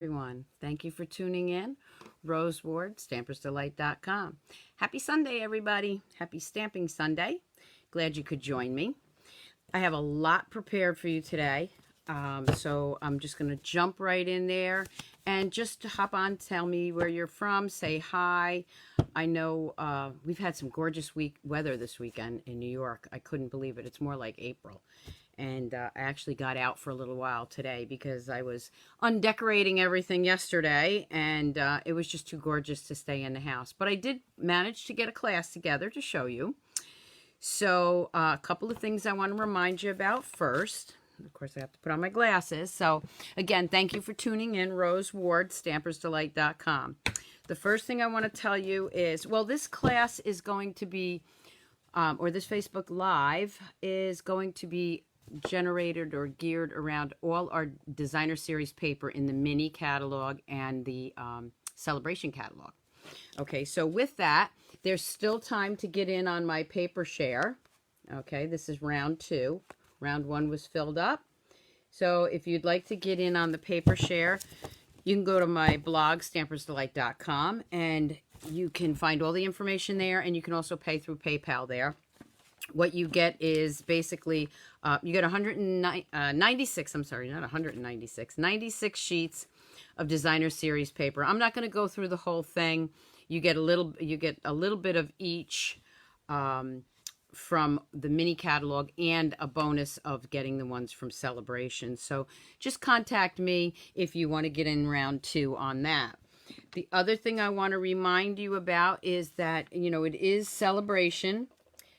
Everyone, thank you for tuning in. Rose Ward, Stampersdelight.com. Happy Sunday, everybody. Happy Stamping Sunday. Glad you could join me. I have a lot prepared for you today. So I'm just going to jump right in there and just hop on, tell me where you're from, say hi. I know we've had some gorgeous weather this weekend in New York. I couldn't believe it. It's more like April. And I actually got out for a little while today because I was undecorating everything yesterday, and it was just too gorgeous to stay in the house. But I did manage to get a class together to show you. So a couple of things I want to remind you about first. Of course, I have to put on my glasses. So again, thank you for tuning in. Rose Ward, Stampersdelight.com. The first thing I want to tell you is, well, this class is going to be, or this Facebook Live is going to be generated or geared around all our designer series paper in the mini catalog and the celebration catalog. Okay, so with that, there's still time to get in on my paper share. Okay, this is round 2. Round 1 was filled up. So if you'd like to get in on the paper share, you can go to my blog, Stampersdelight.com, and you can find all the information there, and you can also pay through PayPal there. What you get is basically, you get 96, I'm sorry, not 196, 96 sheets of designer series paper. I'm not going to go through the whole thing. You get a little bit of each from the mini catalog and a bonus of getting the ones from Celebration. So just contact me if you want to get in round 2 on that. The other thing I want to remind you about is that, it is Celebration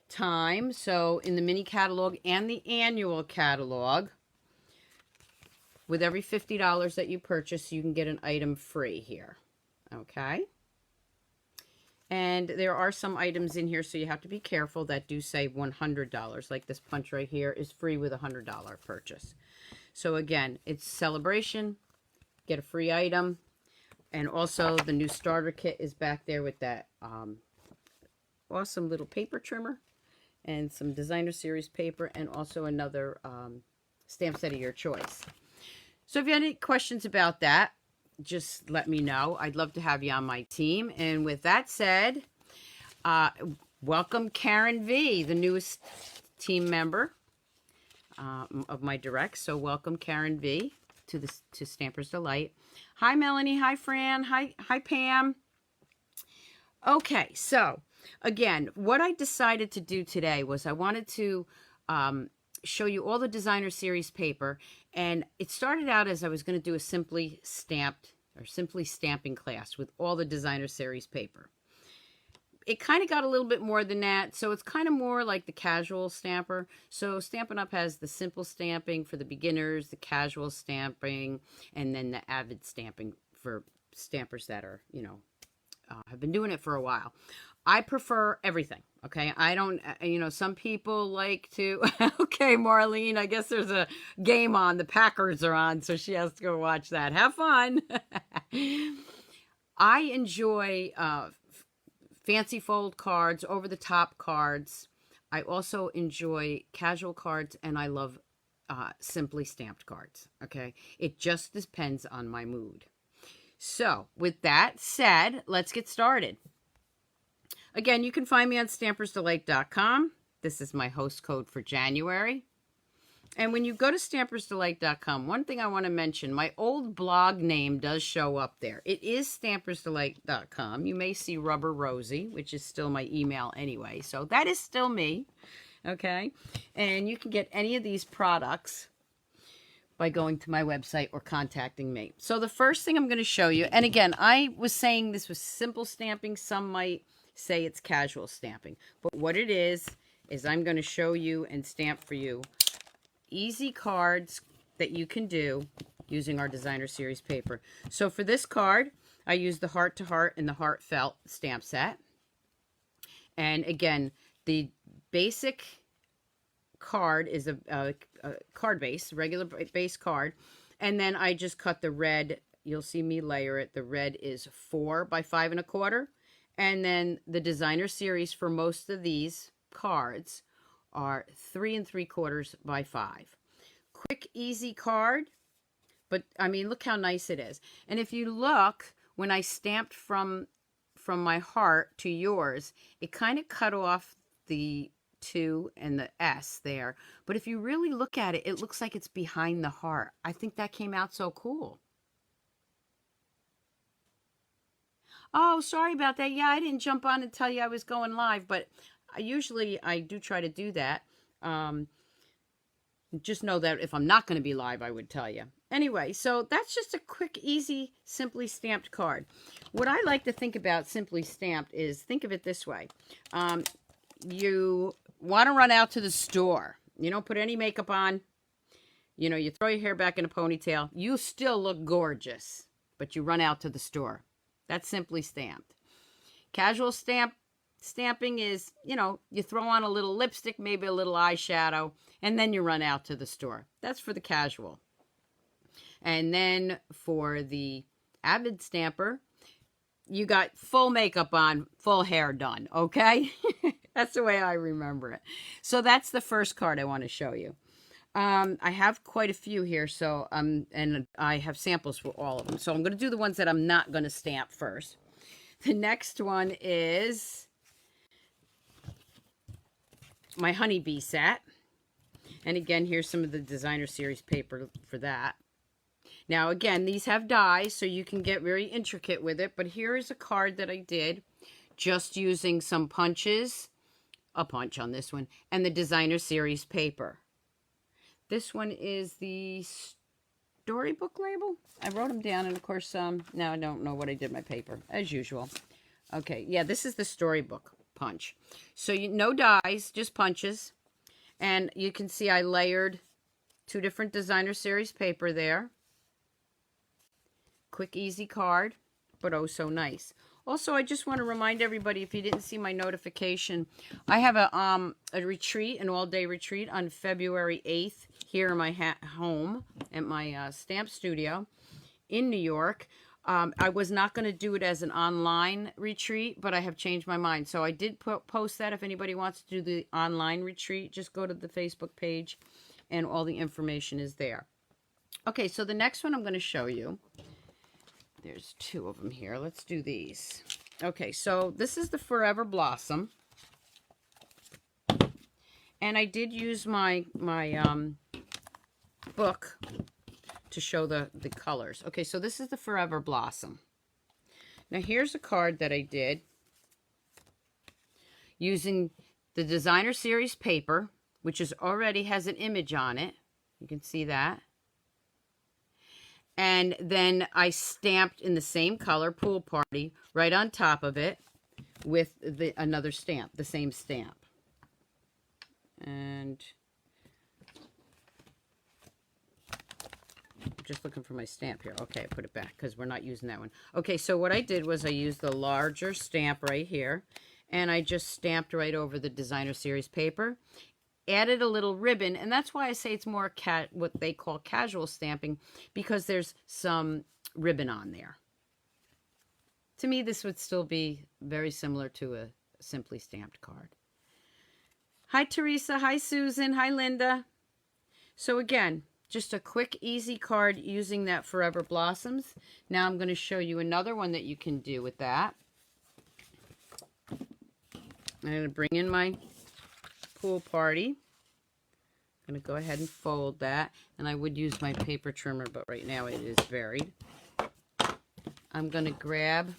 time. So in the mini catalog and the annual catalog, with every $50 that you purchase, you can get an item free here. Okay. And there are some items in here, so you have to be careful, that do say $100. Like this punch right here is free with a $100 purchase. So again, it's Celebration, get a free item. And also the new starter kit is back there with that awesome little paper trimmer and some designer series paper, and also another stamp set of your choice. So if you have any questions about that, just let me know. I'd love to have you on my team. And with that said, welcome Karen V, the newest team member of my direct. So welcome Karen V to Stampers Delight. Hi Melanie, hi Fran, hi Pam. Okay, so again, what I decided to do today was I wanted to show you all the designer series paper, and it started out as I was going to do a simply stamping class with all the designer series paper. It kind of got a little bit more than that, so it's kind of more like the casual stamper. So Stampin' Up! Has the simple stamping for the beginners, the casual stamping, and then the avid stamping for stampers that are, have been doing it for a while. I prefer everything, okay? I don't, some people like to, okay, Marlene, I guess there's a game on. The Packers are on, so she has to go watch that. Have fun. I enjoy fancy fold cards, over-the-top cards. I also enjoy casual cards, and I love simply stamped cards, okay? It just depends on my mood. So, with that said, let's get started. Again, you can find me on Stampersdelight.com. This is my host code for January. And when you go to Stampersdelight.com, one thing I want to mention, my old blog name does show up there. It is Stampersdelight.com. You may see Rubber Rosie, which is still my email anyway. So that is still me, okay? And you can get any of these products by going to my website or contacting me. So the first thing I'm going to show you, and again, I was saying this was simple stamping. Some might say it's casual stamping, but what it is I'm going to show you and stamp for you easy cards that you can do using our designer series paper. So for this card, I use the Heart to Heart and the Heartfelt stamp set. And again, the basic card is a card base, regular base card, and then I just cut the red. You'll see me layer it. The red is 4 by 5 1/4. And then the designer series for most of these cards are 3 3/4 by 5. Quick, easy card. But, I mean, look how nice it is. And if you look, when I stamped from my heart to yours, it kind of cut off the 2 and the S there. But if you really look at it, it looks like it's behind the heart. I think that came out so cool. Oh, sorry about that. Yeah, I didn't jump on and tell you I was going live, but usually I do try to do that. Just know that if I'm not going to be live, I would tell you. Anyway, so that's just a quick, easy, simply stamped card. What I like to think about simply stamped is, think of it this way. You want to run out to the store. You don't put any makeup on. You know, you throw your hair back in a ponytail. You still look gorgeous, but you run out to the store. That's simply stamped. Casual stamping is, you know, you throw on a little lipstick, maybe a little eyeshadow, and then you run out to the store. That's for the casual. And then for the avid stamper, you got full makeup on, full hair done, okay? That's the way I remember it. So that's the first card I want to show you. I have quite a few here, so and I have samples for all of them. So I'm going to do the ones that I'm not going to stamp first. The next one is my Honeybee Set. And again, here's some of the designer series paper for that. Now, again, these have dies, so you can get very intricate with it. But here is a card that I did just using some punches, a punch on this one, and the designer series paper. This one is the storybook label. I wrote them down, and of course, now I don't know what I did with my paper, as usual. Okay, yeah, this is the storybook punch. So no dies, just punches. And you can see I layered 2 different designer series paper there. Quick, easy card, but oh so nice. Also, I just want to remind everybody, if you didn't see my notification, I have a retreat, an all-day retreat on February 8th here in my home at my stamp studio in New York. I was not going to do it as an online retreat, but I have changed my mind. So I did post that. If anybody wants to do the online retreat, just go to the Facebook page and all the information is there. Okay, so the next one I'm going to show you. There's 2 of them here. Let's do these. Okay, so this is the Forever Blossom. And I did use my book to show the colors. Okay, so this is the Forever Blossom. Now here's a card that I did using the designer series paper, which is already has an image on it. You can see that. And then I stamped in the same color, Pool Party, right on top of it with another stamp, the same stamp. And I'm just looking for my stamp here. Okay, I put it back because we're not using that one. Okay, so what I did was I used the larger stamp right here, and I just stamped right over the designer series paper. Added a little ribbon, and that's why I say it's more what they call casual stamping, because there's some ribbon on there. To me, this would still be very similar to a simply stamped card. Hi, Teresa. Hi, Susan. Hi, Linda. So again, just a quick, easy card using that Forever Blossoms. Now I'm going to show you another one that you can do with that. I'm going to bring in my Pool Party. I'm going to go ahead and fold that. And I would use my paper trimmer, but right now it is buried. I'm going to grab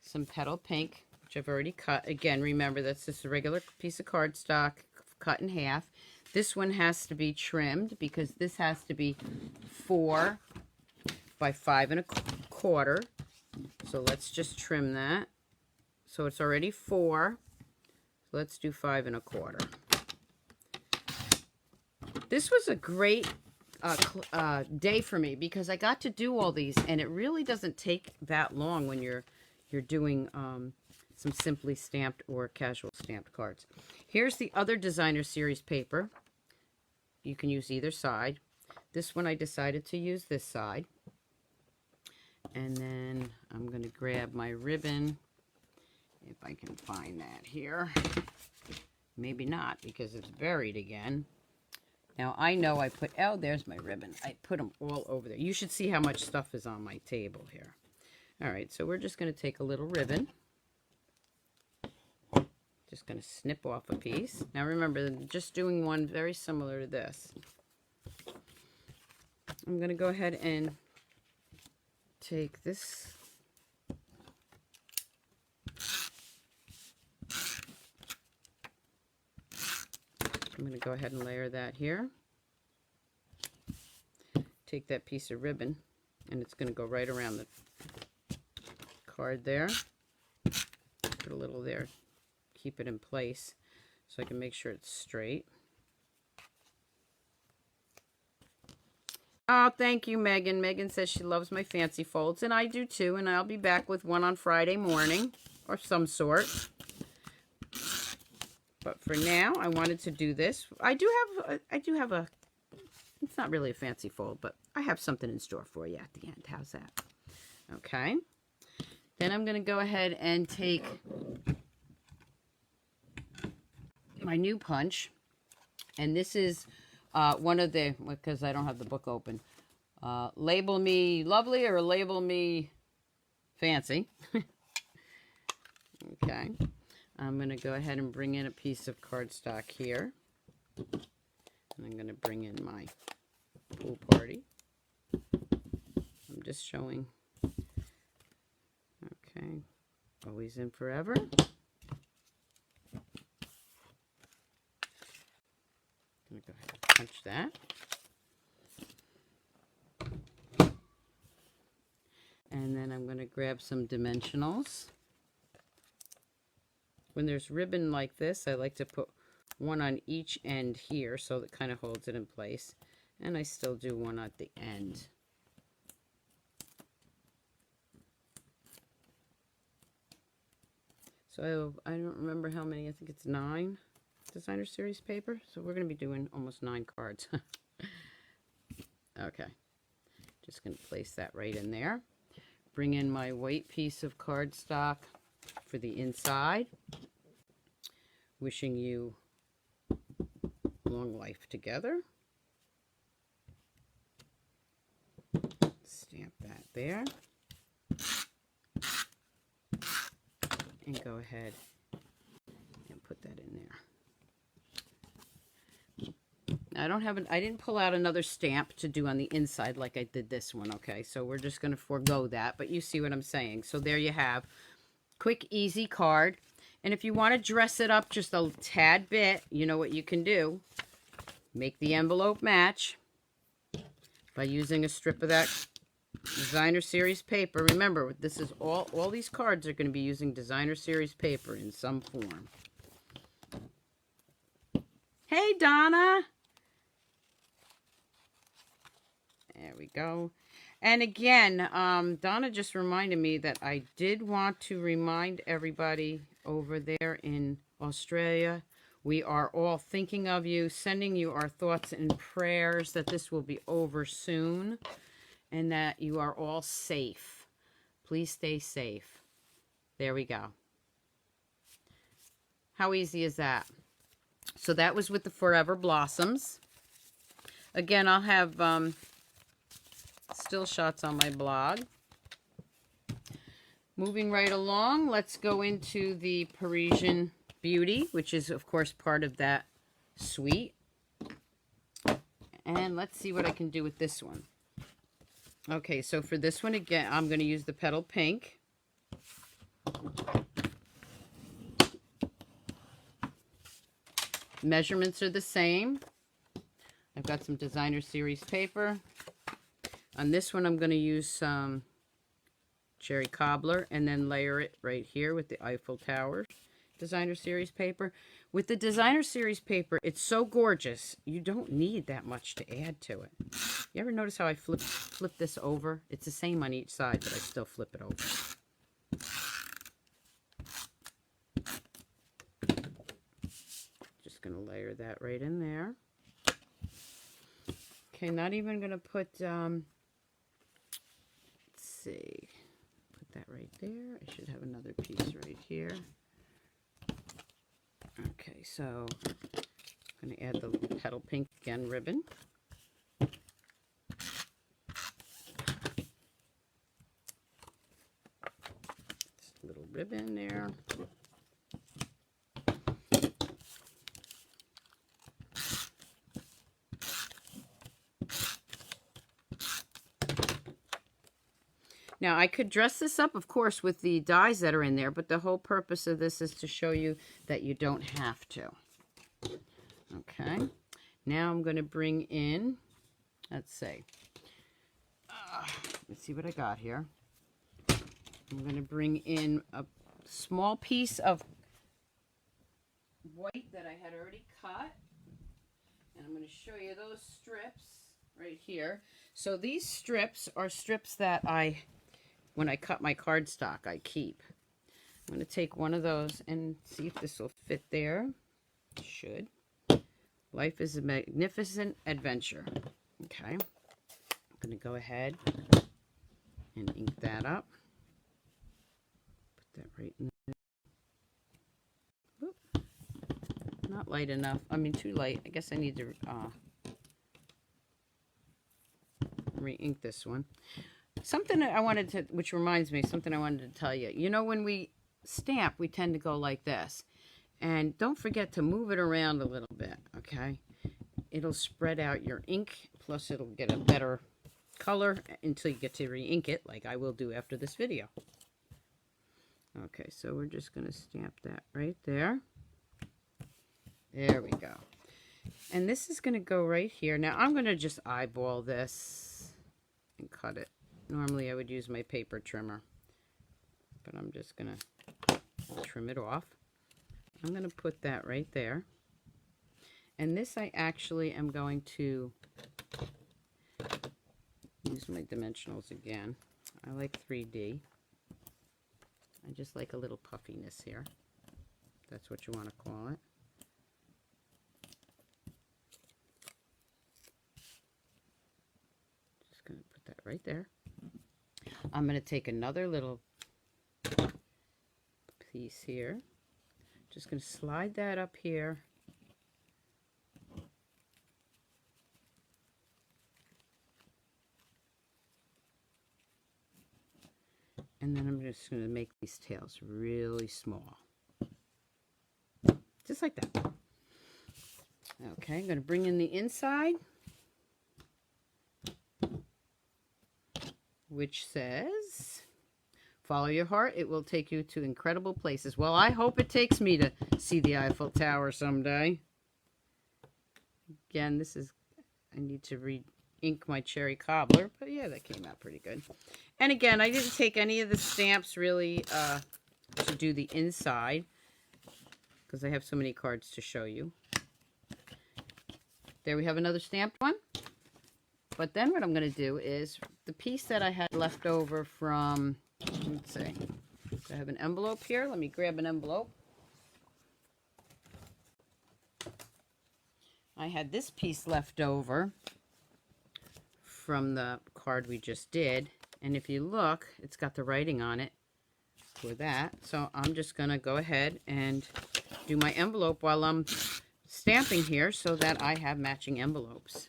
some Petal Pink, which I've already cut. Again, remember that's just a regular piece of cardstock cut in half. This one has to be trimmed because this has to be 4 by 5 1/4. So let's just trim that. So it's already 4. Let's do 5 1/4. This was a great day for me because I got to do all these, and it really doesn't take that long when you're doing some simply stamped or casual stamped cards. Here's the other designer series paper. You can use either side. This one I decided to use this side. And then I'm going to grab my ribbon, if I can find that here. Maybe not, because it's buried again. Now, I know I put, oh, there's my ribbon. I put them all over there. You should see how much stuff is on my table here. All right, so we're just going to take a little ribbon. Just going to snip off a piece. Now, remember, just doing one very similar to this. I'm going to go ahead and take this. I'm going to go ahead and layer that here. Take that piece of ribbon, and it's going to go right around the card there. Put a little there. Keep it in place so I can make sure it's straight. Oh, thank you, Megan. Megan says she loves my fancy folds, and I do too, and I'll be back with one on Friday morning or some sort. But for now, I wanted to do this. I do have a, it's not really a fancy fold, but I have something in store for you at the end. How's that? Okay. Then I'm going to go ahead and take my new punch, and this is one of the, because I don't have the book open, label me lovely or label me fancy. Okay, I'm going to go ahead and bring in a piece of cardstock here, and I'm going to bring in my pool party. I'm just showing, okay, always and forever. I'm going to go ahead and punch that. And then I'm going to grab some dimensionals. When there's ribbon like this, I like to put one on each end here so that kind of holds it in place. And I still do one at the end. So I don't remember how many, I think it's 9. Designer series paper, so we're going to be doing almost 9 cards. Okay, just going to place that right in there. Bring in my white piece of cardstock for the inside. Wishing you long life together. Stamp that there. And go ahead and put that in there. I didn't pull out another stamp to do on the inside like I did this one, okay? So we're just going to forego that, but you see what I'm saying. So there you have, quick, easy card. And if you want to dress it up just a tad bit, you know what you can do. Make the envelope match by using a strip of that designer series paper. Remember, this is all these cards are going to be using designer series paper in some form. Hey, Donna. There we go. And again, Donna just reminded me that I did want to remind everybody over there in Australia, we are all thinking of you, sending you our thoughts and prayers that this will be over soon and that you are all safe. Please stay safe. There we go. How easy is that? So that was with the Forever Blossoms. Again, I'll have still shots on my blog. Moving right along, let's go into the Parisian Beauty, which is, of course, part of that suite. And let's see what I can do with this one. Okay, so for this one, again, I'm going to use the Petal Pink. Measurements are the same. I've got some designer series paper. On this one, I'm going to use some cherry cobbler and then layer it right here with the Eiffel Tower designer series paper. With the designer series paper, it's so gorgeous, you don't need that much to add to it. You ever notice how I flip this over? It's the same on each side, but I still flip it over. Just going to layer that right in there. Okay, not even going to put, let's see, put that right there. I should have another piece right here. Okay, so I'm going to add the petal pink again ribbon. Little ribbon there. Now, I could dress this up, of course, with the dies that are in there, but the whole purpose of this is to show you that you don't have to. Okay. Now I'm going to bring in, let's see what I got here. I'm going to bring in a small piece of white that I had already cut. And I'm going to show you those strips right here. So these strips are strips that when I cut my cardstock, I keep. I'm going to take one of those and see if this will fit there. It should. Life is a magnificent adventure. Okay. I'm going to go ahead and ink that up. Put that right in there. Whoop. Not light enough. I mean, too light. I guess I need to re-ink this one. Something that I wanted to, which reminds me, something I wanted to tell you. You know, when we stamp, we tend to go like this. And don't forget to move it around a little bit, okay? It'll spread out your ink, plus it'll get a better color until you get to re-ink it, like I will do after this video. Okay, so we're just going to stamp that right there. There we go. And this is going to go right here. Now, I'm going to just eyeball this and cut it. Normally, I would use my paper trimmer, but I'm just going to trim it off. I'm going to put that right there. And this I actually am going to use my dimensionals again. I like 3D. I just like a little puffiness here. That's what you want to call it. Just going to put that right there. I'm going to take another little piece here. Just going to slide that up here. And then I'm just going to make these tails really small. Just like that. Okay, I'm going to bring in the inside, which says, follow your heart, it will take you to incredible places. Well, I hope it takes me to see the Eiffel Tower someday. Again, this is, I need to re-ink my cherry cobbler, but yeah, that came out pretty good. And again, I didn't take any of the stamps really to do the inside, because I have so many cards to show you. There we have another stamped one. But then what I'm going to do is the piece that I had left over from, let's see, I have an envelope here. Let me grab an envelope. I had this piece left over from the card we just did. And if you look, it's got the writing on it for that. So I'm just going to go ahead and do my envelope while I'm stamping here so that I have matching envelopes.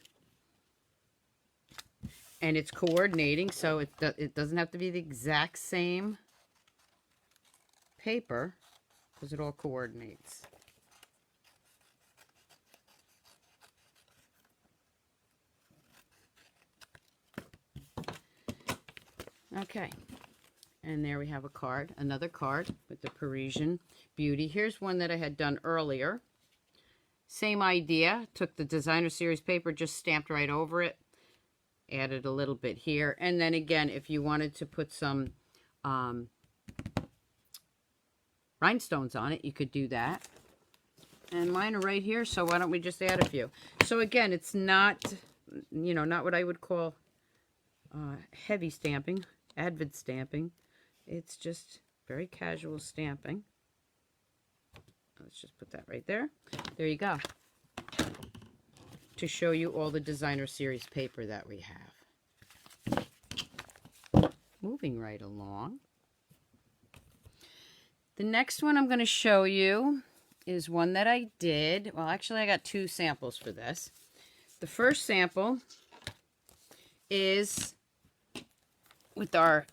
And it's coordinating, so it doesn't have to be the exact same paper, because it all coordinates. Okay, and there we have a card, another card with the Parisian Beauty. Here's one that I had done earlier. Same idea, took the designer series paper, just stamped right over it. Added a little bit here, and then again, if you wanted to put some rhinestones on it, you could do that. And mine are right here, so why don't we just add a few? So again, it's not, you know, not what I would call heavy stamping, avid stamping. It's just very casual stamping. Let's just put that right there. There you go. To show you all the designer series paper that we have. Moving right along. The next one I'm going to show you is one that I did. Well, actually, I got 2 samples for this. The first sample is with our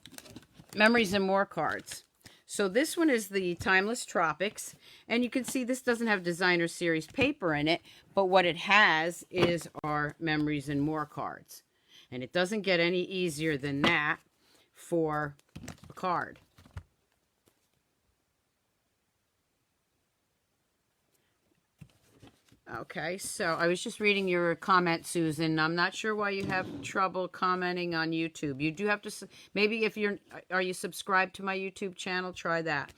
Memories and More cards. So this one is the Timeless Tropics, and you can see this doesn't have designer series paper in it, but what it has is our Memories and More cards. And it doesn't get any easier than that for a card. Okay, so I was just reading your comment, Susan. I'm not sure why you have trouble commenting on YouTube. You do have to, maybe if are you subscribed to my YouTube channel? Try that.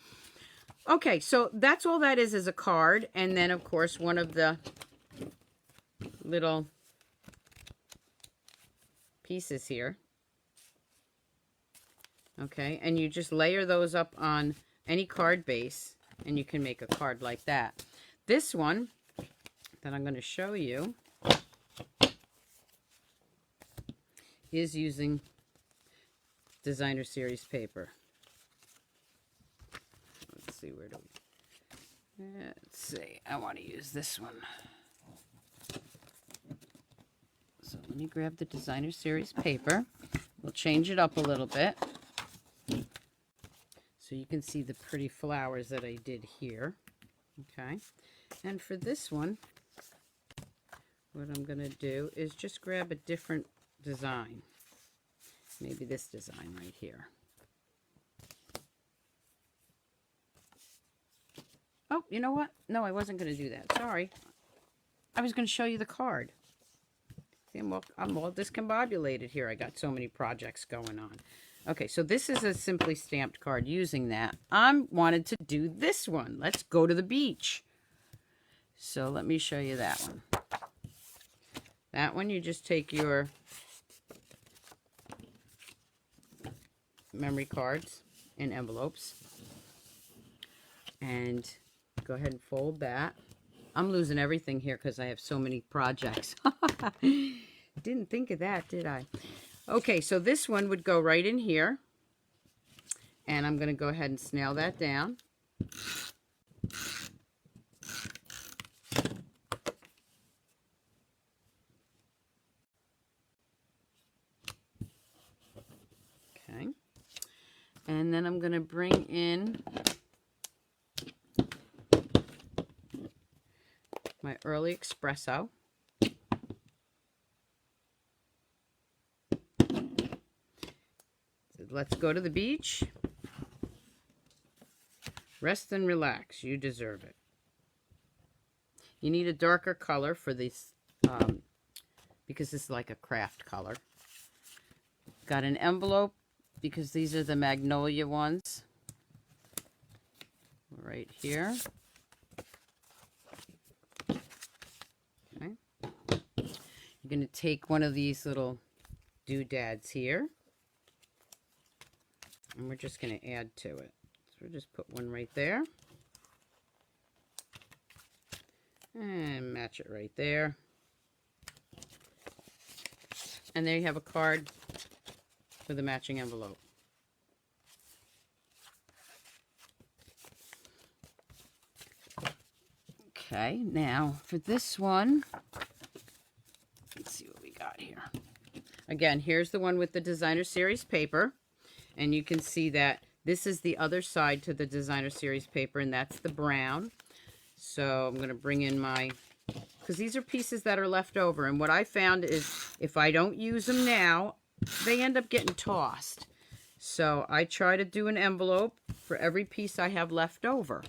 Okay, so that's all that is a card. And then, of course, one of the little pieces here. Okay, and you just layer those up on any card base, and you can make a card like that. This one that I'm going to show you is using designer series paper. Let's see, where do we... Let's see, I want to use this one. So let me grab the designer series paper. We'll change it up a little bit so you can see the pretty flowers that I did here. Okay, and for this one, what I'm going to do is just grab a different design. Maybe this design right here. Oh, you know what? No, I wasn't going to do that. Sorry. I was going to show you the card. See, I'm all discombobulated here. I got so many projects going on. Okay, so this is a simply stamped card using that. I wanted to do this one. Let's go to the beach. So let me show you that one. That one, you just take your memory cards in envelopes and go ahead and fold that. I'm losing everything here because I have so many projects. Didn't think of that, did I? Okay, so this one would go right in here. And I'm going to go ahead and snail that down. Okay. And then I'm going to bring in my early espresso. So let's go to the beach. Rest and relax. You deserve it. You need a darker color for this because this is like a craft color. Got an envelope because these are the magnolia ones. Right here. Okay. You're going to take one of these little doodads here. And we're just going to add to it. So we'll just put one right there. And match it right there. And there you have a card with a matching envelope. Okay, now for this one, let's see what we got here. Again, here's the one with the designer series paper. And you can see that this is the other side to the designer series paper, and that's the brown. So I'm going to bring in my, because these are pieces that are left over. And what I found is if I don't use them now, they end up getting tossed. So I try to do an envelope for every piece I have left over.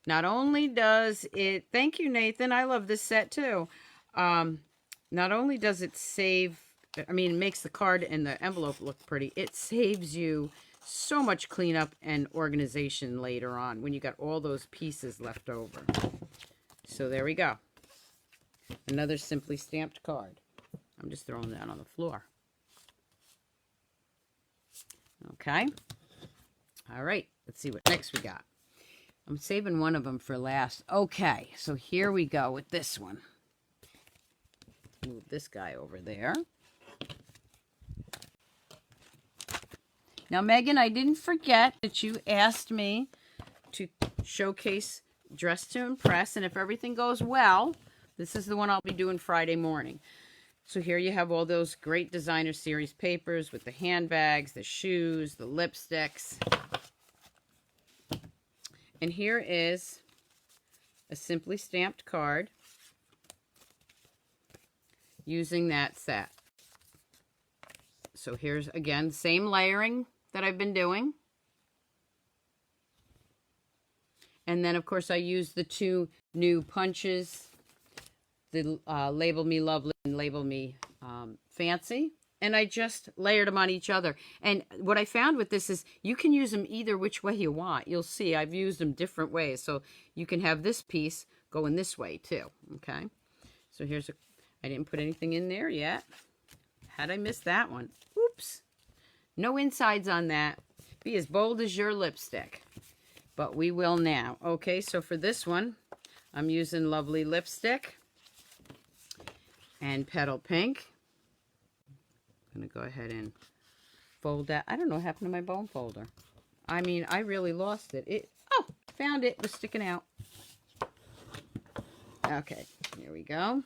Not only does it, thank you, Nathan, I love this set too. Not only does it save, I mean, it makes the card and the envelope look pretty, it saves you so much cleanup and organization later on when you got all those pieces left over. So there we go. Another simply stamped card. I'm just throwing that on the floor. Okay. All right. Let's see what next we got. I'm saving one of them for last. Okay. So here we go with this one. Move this guy over there. Now, Megan, I didn't forget that you asked me to showcase Dress to Impress, and if everything goes well, this is the one I'll be doing Friday morning. So here you have all those great designer series papers with the handbags, the shoes, the lipsticks. And here is a simply stamped card using that set. So here's, again, same layering that I've been doing. And then, of course, I used the two new punches, the Label Me Lovely and Label Me Fancy. And I just layered them on each other. And what I found with this is you can use them either which way you want. You'll see I've used them different ways. So you can have this piece going this way too. Okay. So here's a, I didn't put anything in there yet. How'd I miss that one? Oops. No insides on that. Be as bold as your lipstick. But we will now. Okay, so for this one, I'm using Lovely Lipstick and Petal Pink. I'm going to go ahead and fold that. I don't know what happened to my bone folder. I mean, I really lost it. Oh, found it. It was sticking out. Okay, here we go.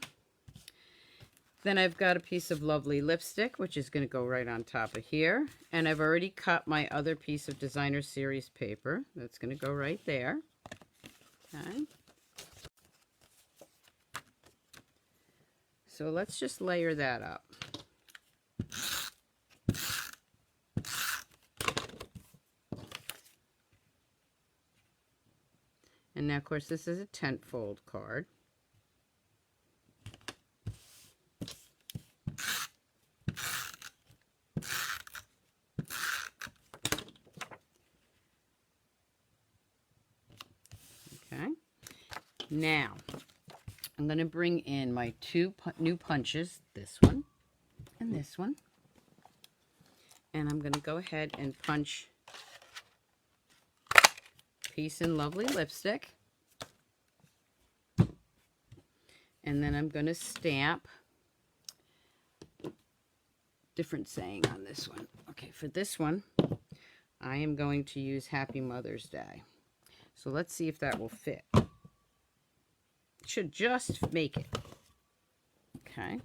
Then I've got a piece of Lovely Lipstick, which is going to go right on top of here. And I've already cut my other piece of Designer Series paper. That's going to go right there. Okay. So let's just layer that up. And now, of course, this is a tent fold card. Okay. Now, I'm going to bring in my two new punches, this one and this one. And I'm going to go ahead and punch piece in Lovely Lipstick. And then I'm going to stamp different saying on this one. Okay, for this one, I am going to use Happy Mother's Day. So let's see if that will fit. It should just make it. Okay.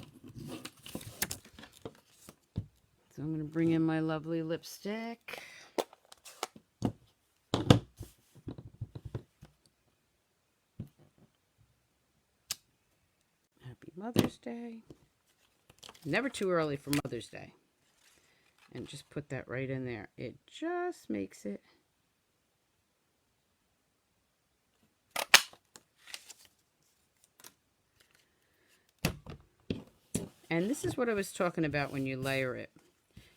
So I'm going to bring in my Lovely Lipstick. Mother's Day. Never too early for Mother's Day. And just put that right in there. It just makes it. And this is what I was talking about when you layer it.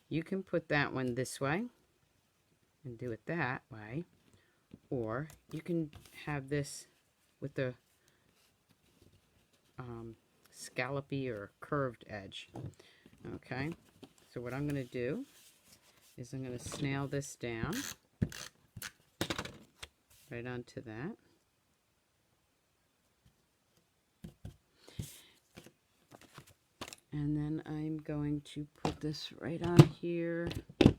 You can put that one this way and do it that way. Or you can have this with the scallopy or curved edge. Okay, so what I'm going to do is I'm going to snail this down right onto that. And then I'm going to put this right on here. Let's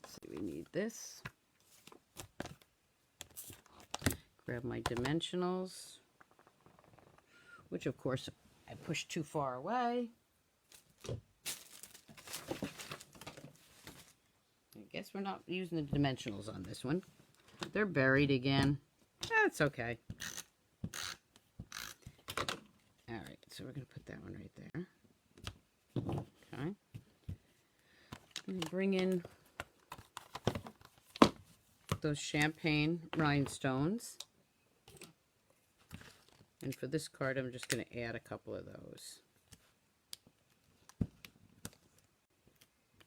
see, we need this. Grab my dimensionals, which of course I pushed too far away. I guess we're not using the dimensionals on this one. They're buried again. That's okay. All right, so we're going to put that one right there. Okay. I'm going to bring in those champagne rhinestones. And for this card, I'm just going to add a couple of those.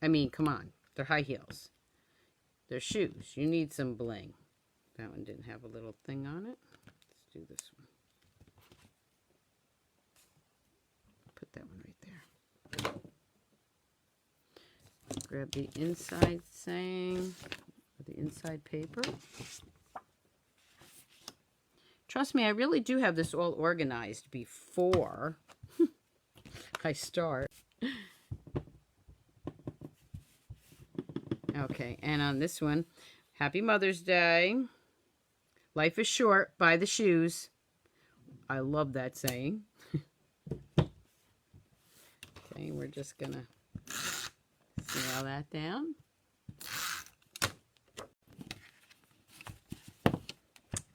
I mean, come on. They're high heels. They're shoes. You need some bling. That one didn't have a little thing on it. Let's do this one. Put that one right there. Grab the inside saying, the inside paper. Trust me, I really do have this all organized before I start. Okay, and on this one, Happy Mother's Day. Life is short, buy the shoes. I love that saying. Okay, we're just gonna nail that down.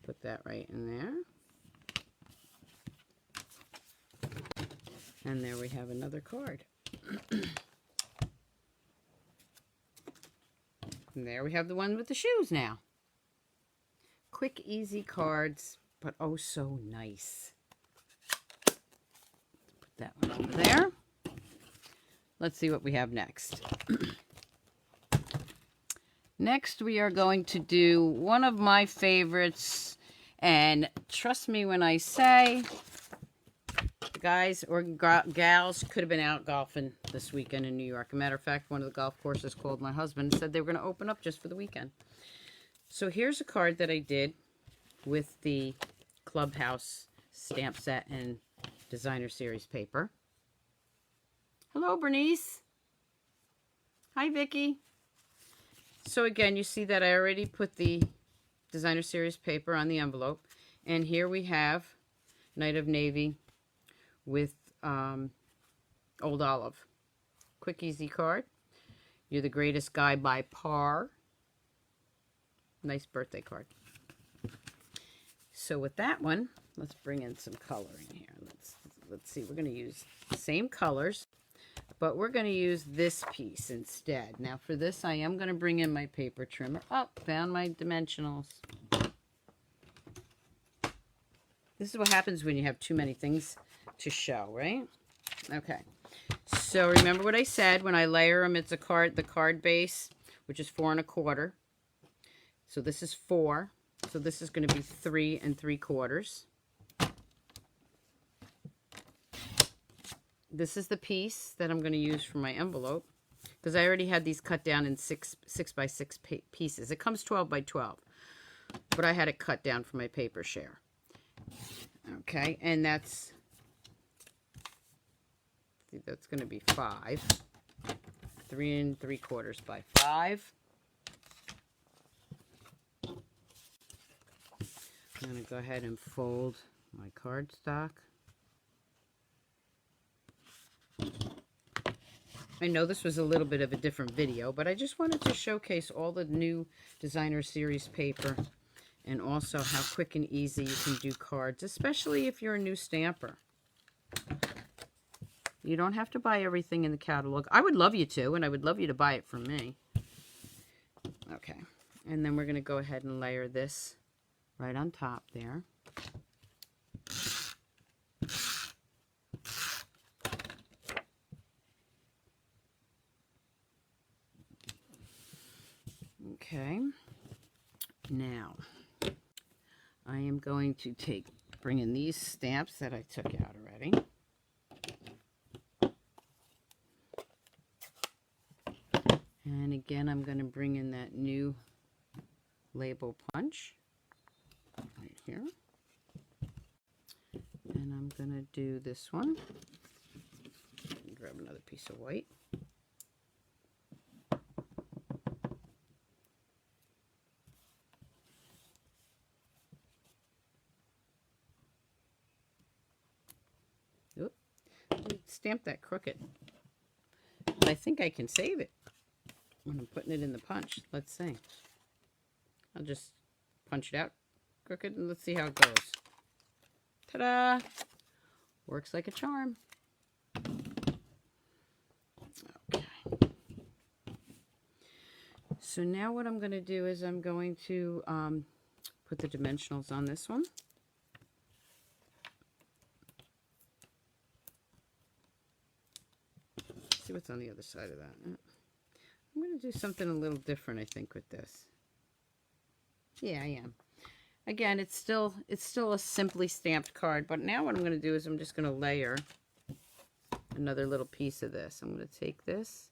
Put that right in there. And there we have another card. And there we have the one with the shoes now. Quick, easy cards, but oh so nice. Put that one over there. Let's see what we have next. Next, we are going to do one of my favorites. And trust me when I say, guys or gals could have been out golfing this weekend in New York. As a matter of fact, one of the golf courses called my husband and said they were going to open up just for the weekend. So here's a card that I did with the Clubhouse stamp set and designer series paper. Hello, Bernice. Hi, Vicky. So again, you see that I already put the designer series paper on the envelope. And here we have Night of Navy with Old Olive. Quick, easy card. You're the greatest guy by par. Nice birthday card. So with that one, let's bring in some color in here. Let's see. We're going to use the same colors, but we're going to use this piece instead. Now for this, I am going to bring in my paper trimmer. Oh, found my dimensionals. This is what happens when you have too many things to show, right? Okay. So remember what I said, when I layer them, it's the card base, which is 4 1/4. So this is 4. So this is going to be 3 3/4. This is the piece that I'm going to use for my envelope, because I already had these cut down in 6 by 6 pieces. It comes 12 by 12, but I had it cut down for my paper share. Okay, and that's going to be 5. 3 3/4 by 5. I'm going to go ahead and fold my cardstock. I know this was a little bit of a different video, but I just wanted to showcase all the new designer series paper and also how quick and easy you can do cards, especially if you're a new stamper. You don't have to buy everything in the catalog. I would love you to, and I would love you to buy it from me. Okay, and then we're going to go ahead and layer this right on top there. Okay, now I am going to bring in these stamps that I took out already. And again, I'm going to bring in that new label punch right here. And I'm going to do this one. Grab another piece of white. Oop, I stamped that crooked. But I think I can save it when I'm putting it in the punch. Let's see. I'll just punch it out crooked and let's see how it goes. Ta-da! Works like a charm. Okay. So now what I'm going to do is I'm going to put the dimensionals on this one. Let's see what's on the other side of that. I'm going to do something a little different, I think, with this. Yeah, I am. Again, it's still a simply stamped card, but now what I'm going to do is I'm just going to layer another little piece of this. I'm going to take this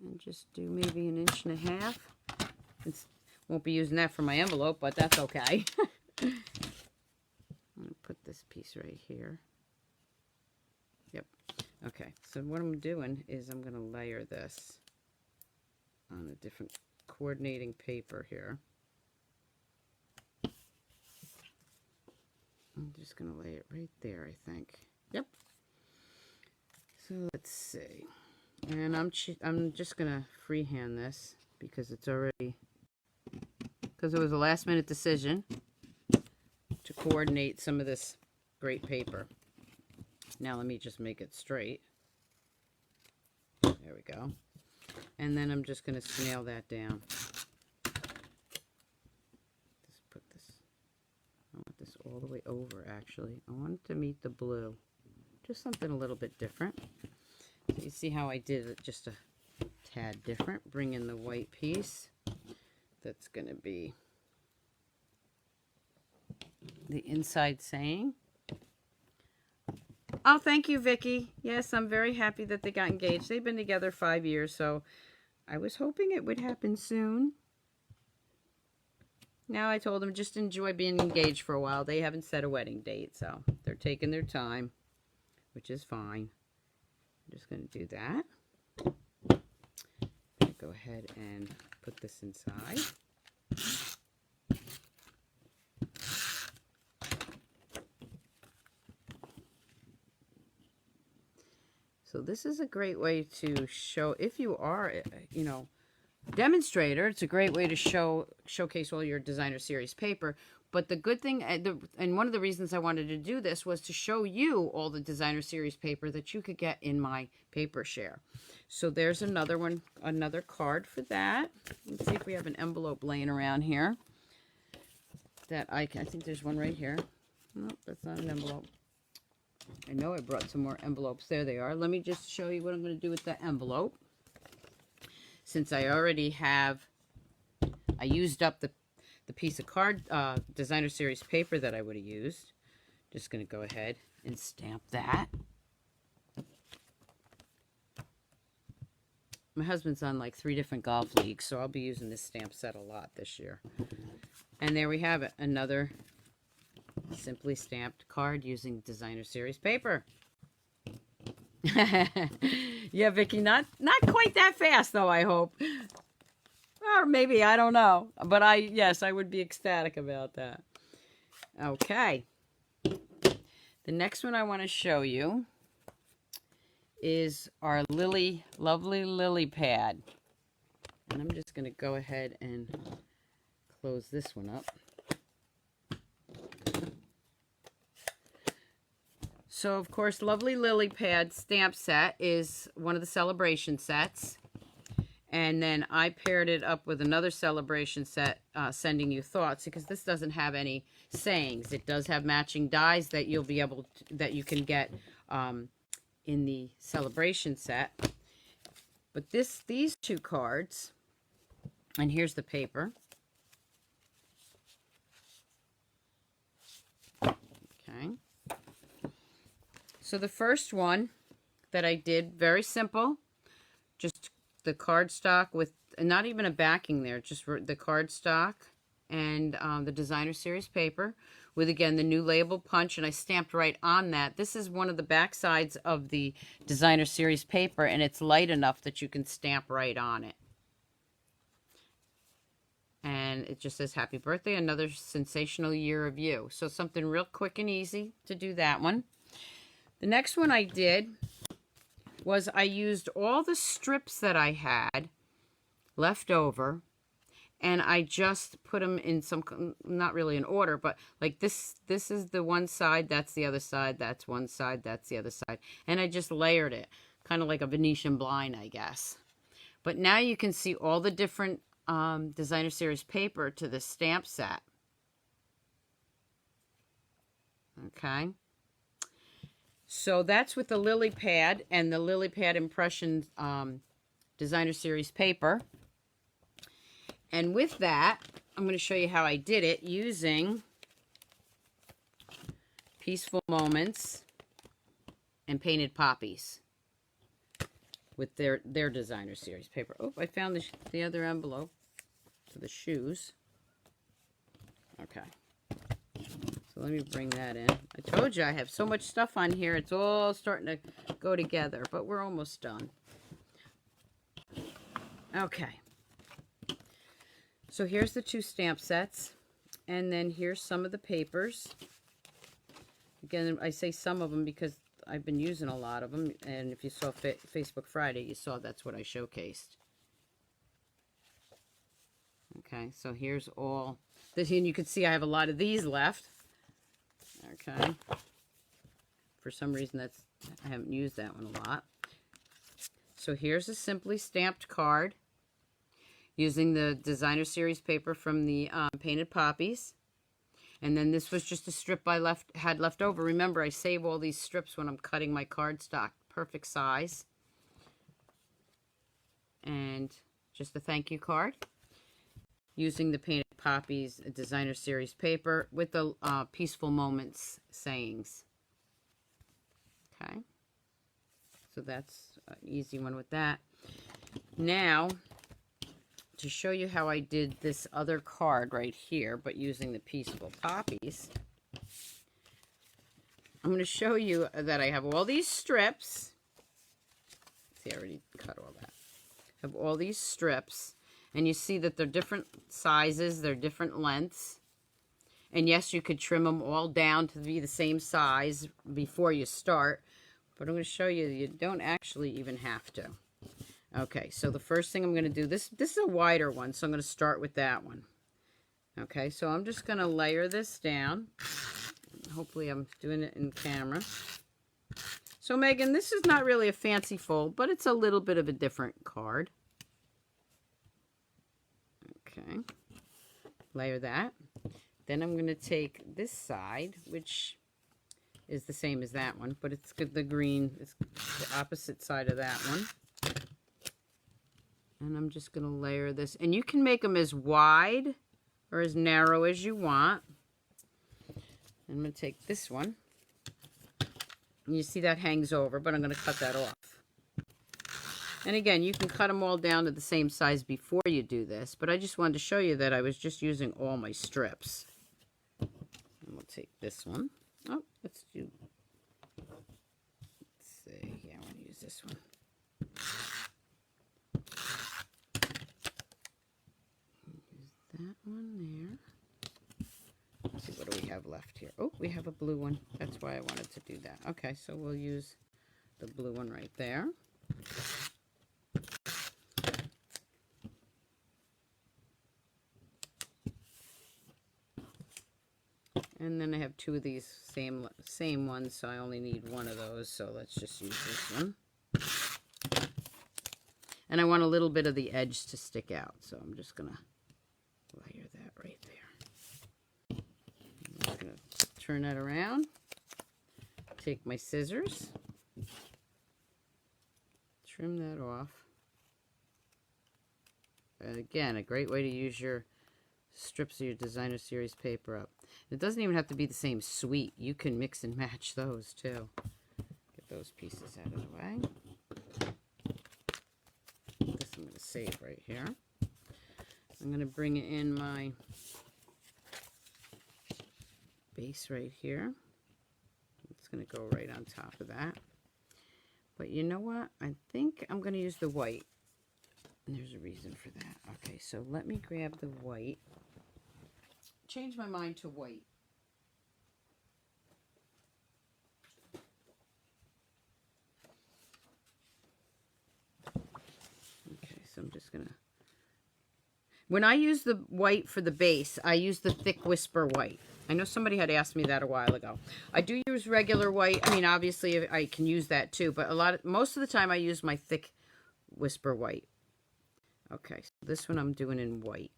and just do maybe 1.5 inches. Won't be using that for my envelope, but that's okay. I'm going to put this piece right here. Yep. Okay, so what I'm doing is I'm going to layer this on a different coordinating paper here. I'm just going to lay it right there, I think. Yep. So let's see. And I'm just going to freehand this because it's already, because it was a last minute decision to coordinate some of this great paper. Now let me just make it straight. There we go. And then I'm just going to snail that down. Just put this, I want this all the way over actually. I want it to meet the blue. Just something a little bit different. So you see how I did it just a tad different. Bring in the white piece. That's going to be the inside saying. Oh, thank you, Vicky. Yes, I'm very happy that they got engaged. They've been together 5 years, so I was hoping it would happen soon. Now I told them just enjoy being engaged for a while. They haven't set a wedding date, so they're taking their time, which is fine. I'm just going to do that. Go ahead and put this inside. So this is a great way to show, if you are, you know, demonstrator, it's a great way to showcase all your designer series paper. But the good thing, and one of the reasons I wanted to do this was to show you all the designer series paper that you could get in my paper share. So there's another one, another card for that. Let's see if we have an envelope laying around here. That I think there's one right here. Nope, that's not an envelope. I know I brought some more envelopes. There they are. Let me just show you what I'm going to do with the envelope. Since I already have, I used up the piece of card designer series paper that I would have used. Just going to go ahead and stamp that. My husband's on like 3 different golf leagues, so I'll be using this stamp set a lot this year. And there we have it, another simply stamped card using designer series paper. Yeah, Vicky, not quite that fast though, I hope. Or maybe, I don't know. But yes, I would be ecstatic about that. Okay. The next one I want to show you is our lovely lily pad. And I'm just going to go ahead and close this one up. So, of course, Lovely Lily Pad stamp set is one of the celebration sets. And then I paired it up with another celebration set, Sending You Thoughts, because this doesn't have any sayings. It does have matching dies that you'll be able to, that you can get in the celebration set. But these 2 cards, and here's the paper. Okay. So the first one that I did, very simple, just the cardstock with not even a backing there, just the cardstock and the designer series paper with, again, the new label punch, and I stamped right on that. This is one of the back sides of the designer series paper, and it's light enough that you can stamp right on it. And it just says, happy birthday, another sensational year of you. So something real quick and easy to do that one. The next one I did was I used all the strips that I had left over, and I just put them in some, not really in order, but like this is the one side, that's the other side, that's one side, that's the other side. And I just layered it, kind of like a Venetian blind, I guess. But now you can see all the different designer series paper to the stamp set. Okay. So that's with the Lily Pad and the Lily Pad Impression designer series paper. And with that, I'm going to show you how I did it using Peaceful Moments and Painted Poppies with their designer series paper. Oh, I found the other envelope for the shoes. Okay. So let me bring that in. I told you I have so much stuff on here. It's all starting to go together, but we're almost done. Okay. So here's the 2 stamp sets. And then here's some of the papers. Again, I say some of them because I've been using a lot of them. And if you saw Facebook Friday, you saw that's what I showcased. Okay, so here's all this, and you can see I have a lot of these left. Okay, for some reason I haven't used that one a lot. So here's a simply stamped card using the designer series paper from the Painted Poppies, and then this was just a strip I had left over. Remember, I save all these strips when I'm cutting my cardstock, perfect size, and just a thank you card. Using the Painted Poppies designer series paper with the Peaceful Moments sayings. Okay, so that's an easy one with that. Now, to show you how I did this other card right here, but using the Peaceful Poppies, I'm going to show you that I have all these strips. See, I already cut all that. I have all these strips. And you see that they're different sizes, they're different lengths. And yes, you could trim them all down to be the same size before you start. But I'm going to show you, you don't actually even have to. Okay, so the first thing I'm going to do, this is a wider one, so I'm going to start with that one. Okay, so I'm just going to layer this down. Hopefully I'm doing it in camera. So Megan, this is not really a fancy fold, but it's a little bit of a different card. Okay, layer that. Then I'm going to take this side, which is the same as that one, but it's the green, it's the opposite side of that one. And I'm just going to layer this. And you can make them as wide or as narrow as you want. I'm going to take this one. And you see that hangs over, but I'm going to cut that off. And again, you can cut them all down to the same size before you do this, but I just wanted to show you that I was just using all my strips. And we'll take this one. Oh, let's see. Yeah, I want to use this one. Use that one there. Let's see, what do we have left here? Oh, we have a blue one. That's why I wanted to do that. Okay, so we'll use the blue one right there. And then I have two of these same ones, so I only need one of those, so let's just use this one. And I want a little bit of the edge to stick out, so I'm just going to layer that right there. I'm just going to turn that around, take my scissors, trim that off. And again, a great way to use your strips of your designer series paper up. It doesn't even have to be the same suite. You can mix and match those too. Get those pieces out of the way. This I'm going to save right here. I'm going to bring in my base right here. It's going to go right on top of that. But you know what? I think I'm going to use the white. And there's a reason for that. Okay, so let me grab the white. Change my mind to white. Okay, so I'm just gonna, when I use the white for the base, I use the thick whisper white. I know somebody had asked me that a while ago. I do use regular white. I mean, obviously I can use that too, but most of the time I use my thick whisper white. Okay, so this one I'm doing in white.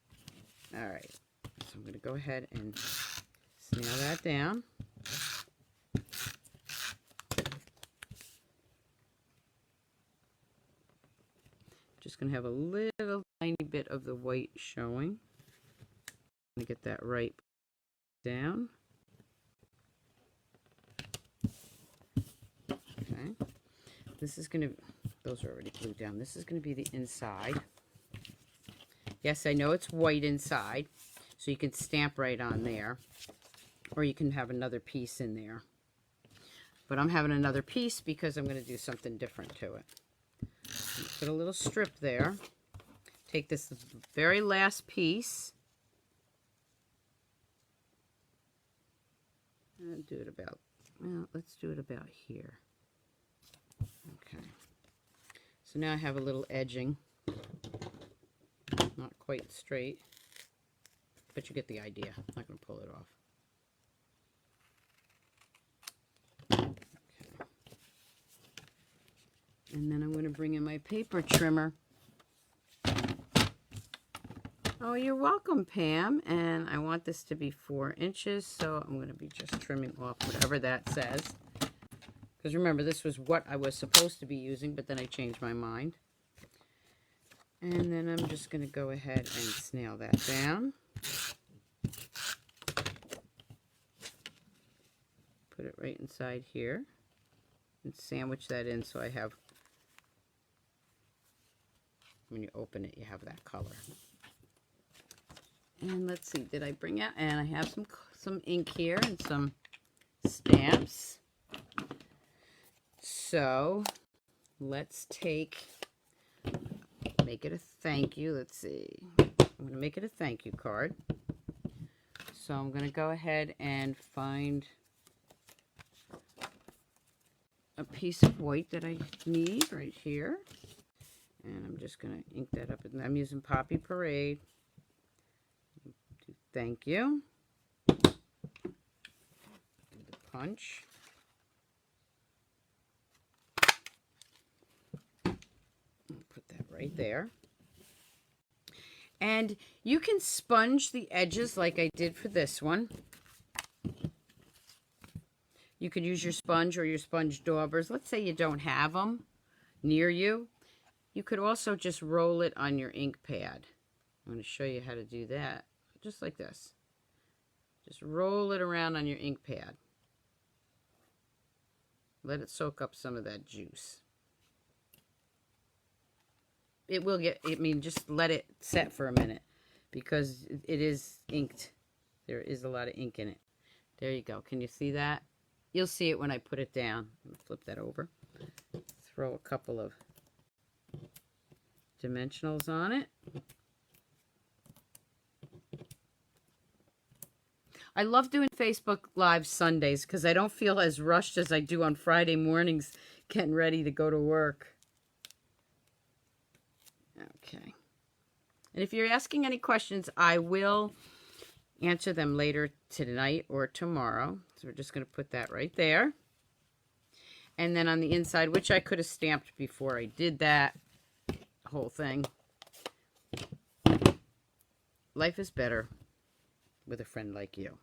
All right. So I'm going to go ahead and snail that down. Just going to have a little tiny bit of the white showing. I'm going to get that right down. Okay. This is going to, those are already glued down. This is going to be the inside. Yes, I know it's white inside. So you can stamp right on there, or you can have another piece in there. But I'm having another piece because I'm going to do something different to it. Put a little strip there. Take this very last piece. And do it about Well, let's do it about here. Okay. So now I have a little edging. Not quite straight, but you get the idea. I'm not going to pull it off. Okay. And then I'm going to bring in my paper trimmer. Oh, you're welcome, Pam. And I want this to be 4 inches, so I'm going to be just trimming off whatever that says. Because remember, this was what I was supposed to be using, but then I changed my mind. And then I'm just going to go ahead and snail that down. Put it right inside here. And sandwich that in so I have, when you open it, you have that color. And let's see, did I bring out, and I have some ink here and some stamps. So let's make it a thank you. Let's see, I'm going to make it a thank you card. So I'm going to go ahead and find a piece of white that I need right here. And I'm just going to ink that up. And I'm using Poppy Parade. Thank you. Do the punch. Put that right there. And you can sponge the edges like I did for this one. You could use your sponge or your sponge daubers. Let's say you don't have them near you. You could also just roll it on your ink pad. I'm going to show you how to do that. Just like this. Just roll it around on your ink pad. Let it soak up some of that juice. It will get, I mean, just let it set for a minute because it is inked. There is a lot of ink in it. There you go. Can you see that? You'll see it when I put it down. I'm going to flip that over. Throw a couple of dimensionals on it. I love doing Facebook Live Sundays because I don't feel as rushed as I do on Friday mornings getting ready to go to work. Okay. And if you're asking any questions, I will answer them later tonight or tomorrow. So we're just going to put that right there. And then on the inside, which I could have stamped before I did that whole thing. Life is better with a friend like you.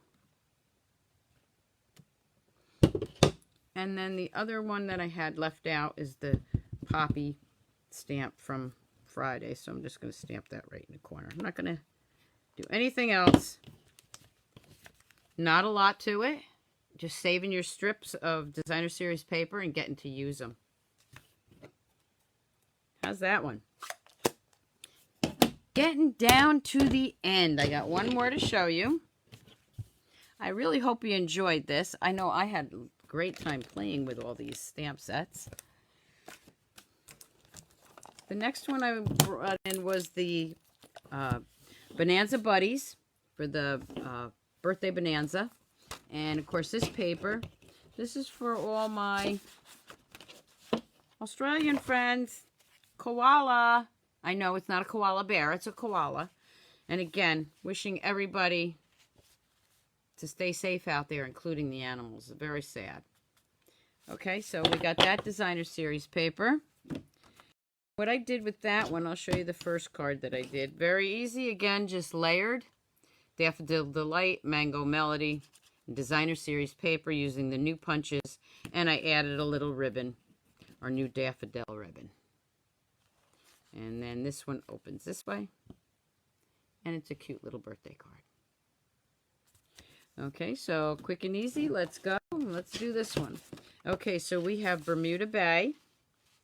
And then the other one that I had left out is the Poppy stamp from Friday. So I'm just going to stamp that right in the corner. I'm not going to do anything else. Not a lot to it. Just saving your strips of designer series paper and getting to use them. How's that one? Getting down to the end. I got one more to show you. I really hope you enjoyed this. I know I had a great time playing with all these stamp sets. The next one I brought in was the Bonanza Buddies for the birthday bonanza. And of course this paper, this is for all my Australian friends. Koala. I know it's not a koala bear, it's a koala. And again, wishing everybody to stay safe out there, including the animals. Very sad. Okay, so we got that designer series paper. What I did with that one, I'll show you the first card that I did. Very easy, again, just layered. Stampersdelight, Mango Melody, designer series paper using the new punches. And I added a little ribbon, our new daffodil ribbon. And then this one opens this way. And it's a cute little birthday card. Okay, so quick and easy. Let's go. Let's do this one. Okay, so we have Bermuda Bay.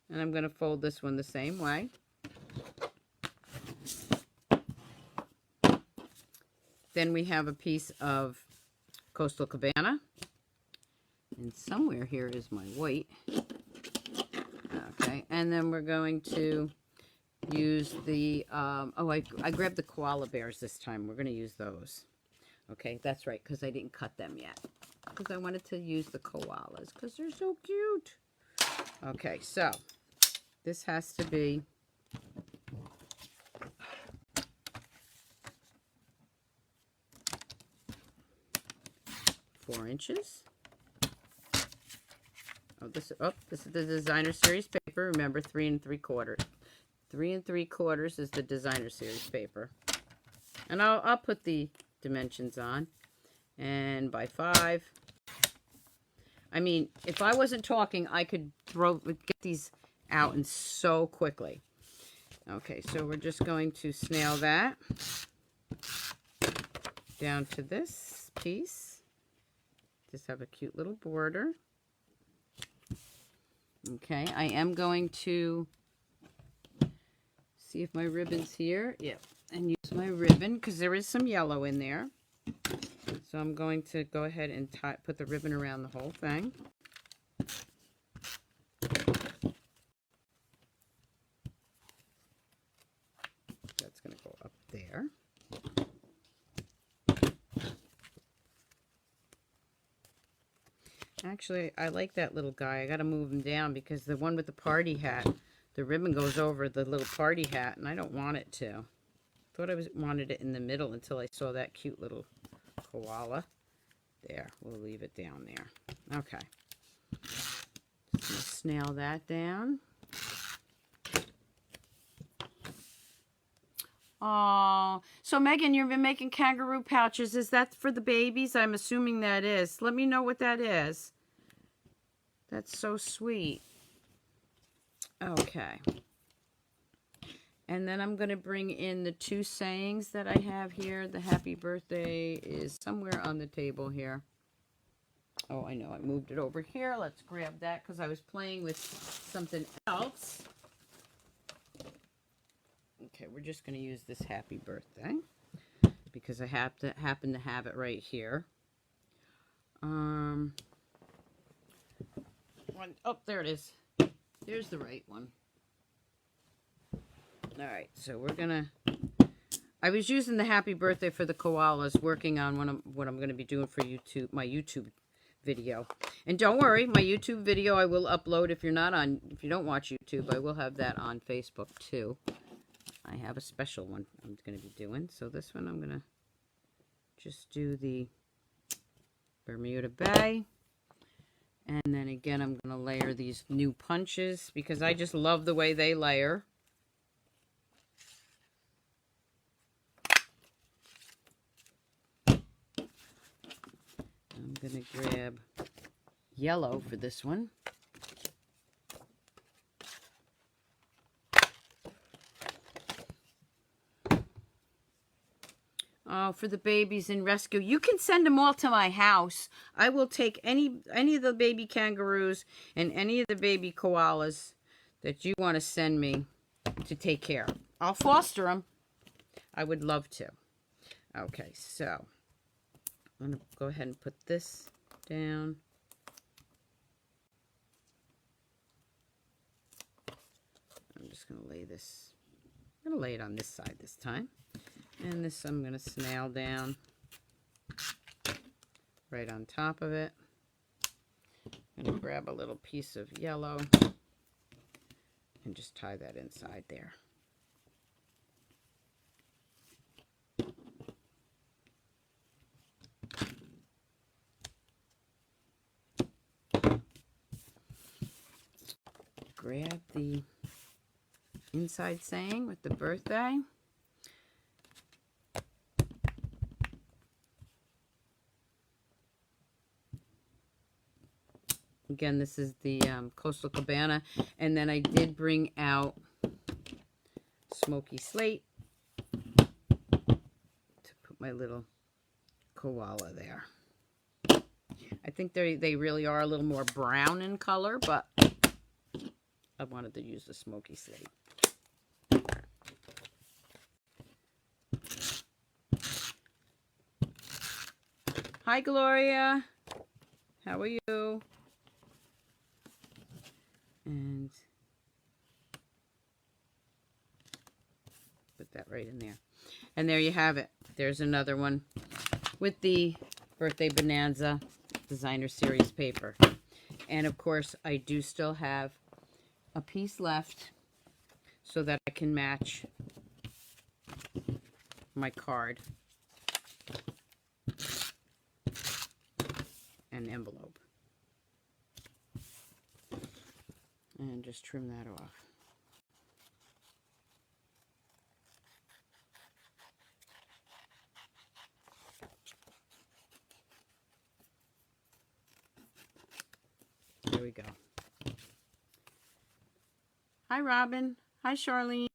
And I'm going to fold this one the same way. Then we have a piece of Coastal Cabana. And somewhere here is my white. Okay, and then we're going to use the, I grabbed the koala bears this time. We're going to use those. Okay, that's right, because I didn't cut them yet. because I wanted to use the koalas because they're so cute. Okay, so this has to be 4 inches. This is the designer series paper. Remember, 3 3/4. 3 3/4 is the designer series paper. And I'll put the dimensions on. And by 5. I mean, if I wasn't talking, I could get these out and so quickly. Okay, so we're just going to snail that down to this piece. Just have a cute little border. Okay, I am going to see if my ribbon's here. Yep, and use my ribbon because there is some yellow in there. So I'm going to go ahead and put the ribbon around the whole thing. That's going to go up there. Actually, I like that little guy. I got to move him down because the one with the party hat, the ribbon goes over the little party hat, and I don't want it to. Thought I wanted it in the middle until I saw that cute little koala. There, we'll leave it down there. Okay. Just gonna snail that down. Oh, so Megan, you've been making kangaroo pouches. Is that for the babies? I'm assuming that is. Let me know what that is. That's so sweet. Okay. And then I'm going to bring in the 2 sayings that I have here. The happy birthday is somewhere on the table here. Oh, I know. I moved it over here. Let's grab that because I was playing with something else. Okay, we're just going to use this happy birthday because I happen to have it right here. Oh, there it is. There's the right one. All right, so we're gonna. I was using the happy birthday for the koalas, working on what I'm going to be doing for YouTube, my YouTube video. And don't worry, my YouTube video I will upload if you don't watch YouTube, I will have that on Facebook too. I have a special one I'm going to be doing. So this one I'm going to just do the Bermuda Bay. And then again, I'm going to layer these new punches because I just love the way they layer. I'm going to grab yellow for this one. Oh, for the babies in rescue. You can send them all to my house. I will take any of the baby kangaroos and any of the baby koalas that you want to send me to take care of. I'll foster them. I would love to. Okay, so I'm going to go ahead and put this down. I'm just going to lay this. I'm going to lay it on this side this time. And this I'm going to snail down right on top of it. I'm going to grab a little piece of yellow and just tie that inside there. Grab the inside saying with the birthday. Again, this is the Coastal Cabana. And then I did bring out Smoky Slate to put my little koala there. I think they really are a little more brown in color, but I wanted to use the Smoky Slate. Hi, Gloria. How are you? And put that right in there. And there you have it. There's another one with the birthday bonanza designer series paper. And of course, I do still have a piece left so that I can match my card and envelope. And just trim that off. There we go. Hi, Robin. Hi, Charlene.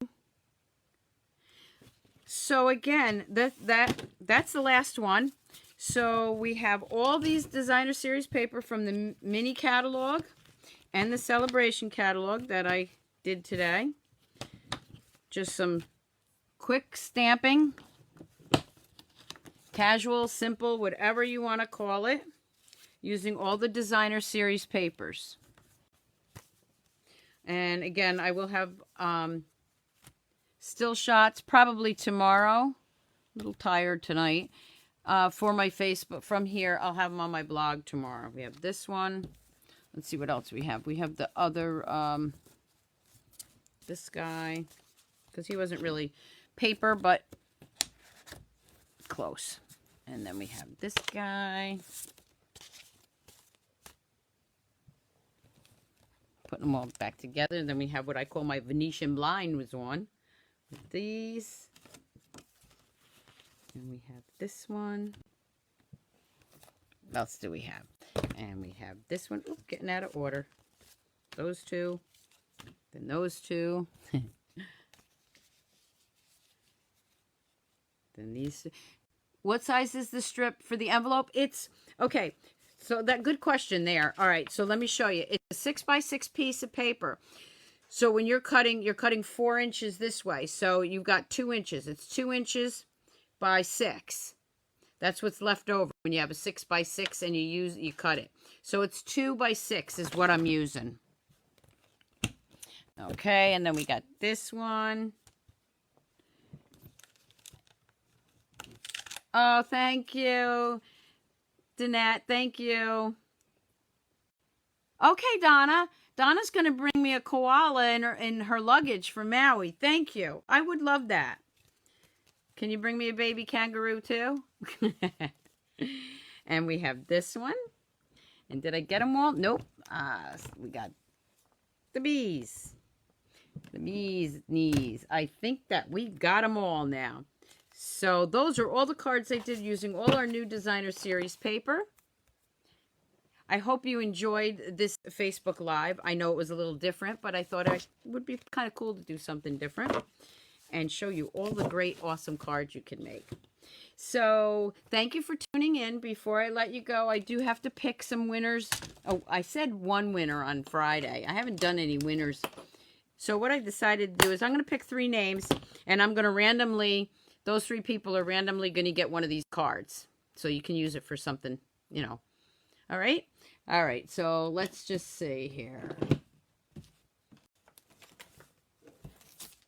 So again, that's the last one. So we have all these designer series paper from the mini catalog and the celebration catalog that I did today. Just some quick stamping, casual, simple, whatever you want to call it, using all the designer series papers. And again, I will have still shots probably tomorrow. A little tired tonight. For my Facebook. From here, I'll have them on my blog tomorrow. We have this one. Let's see what else we have. We have the other, this guy, because he wasn't really paper, but close. And then we have this guy. Putting them all back together. And then we have what I call my Venetian blind was on. With these. And we have this one. What else do we have? And we have this one. Oop, getting out of order. Those two. Then those two. Then these two. What size is the strip for the envelope? It's, okay, so that good question there. All right, so let me show you. It's a 6x6 piece of paper. So when you're cutting 4 inches this way. So you've got 2 inches. It's 2 inches by 6. That's what's left over when you have a 6x6 and you cut it. So it's 2 by 6 is what I'm using. Okay, and then we got this one. Oh, thank you, Danette. Thank you. Okay, Donna. Donna's going to bring me a koala in her luggage from Maui. Thank you. I would love that. Can you bring me a baby kangaroo too? And we have this one. And did I get them all? Nope. We got the bees. The bees knees. I think that we got them all now. So those are all the cards I did using all our new designer series paper. I hope you enjoyed this Facebook Live. I know it was a little different, but I thought it would be kind of cool to do something different and show you all the great, awesome cards you can make. So thank you for tuning in. Before I let you go, I do have to pick some winners. Oh, I said one winner on Friday. I haven't done any winners. So what I decided to do is I'm going to pick 3 names, and I'm going to randomly, those 3 people are randomly going to get one of these cards. So you can use it for something, you know. All right? All right, so let's just see here.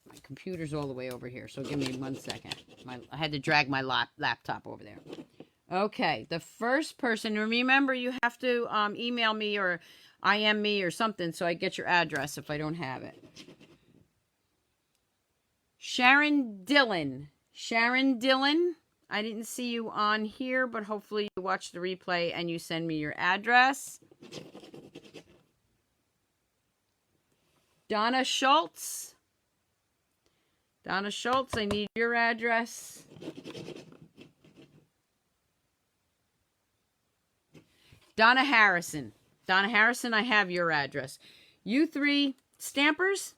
My computer's all the way over here, so give me 1 second. I had to drag my laptop over there. Okay, the first person, remember you have to email me or IM me or something so I get your address if I don't have it. Sharon Dillon. Sharon Dillon. I didn't see you on here, but hopefully you watch the replay and you send me your address. Donna Schultz. Donna Schultz, I need your address. Donna Harrison. Donna Harrison, I have your address. You 3 stampers,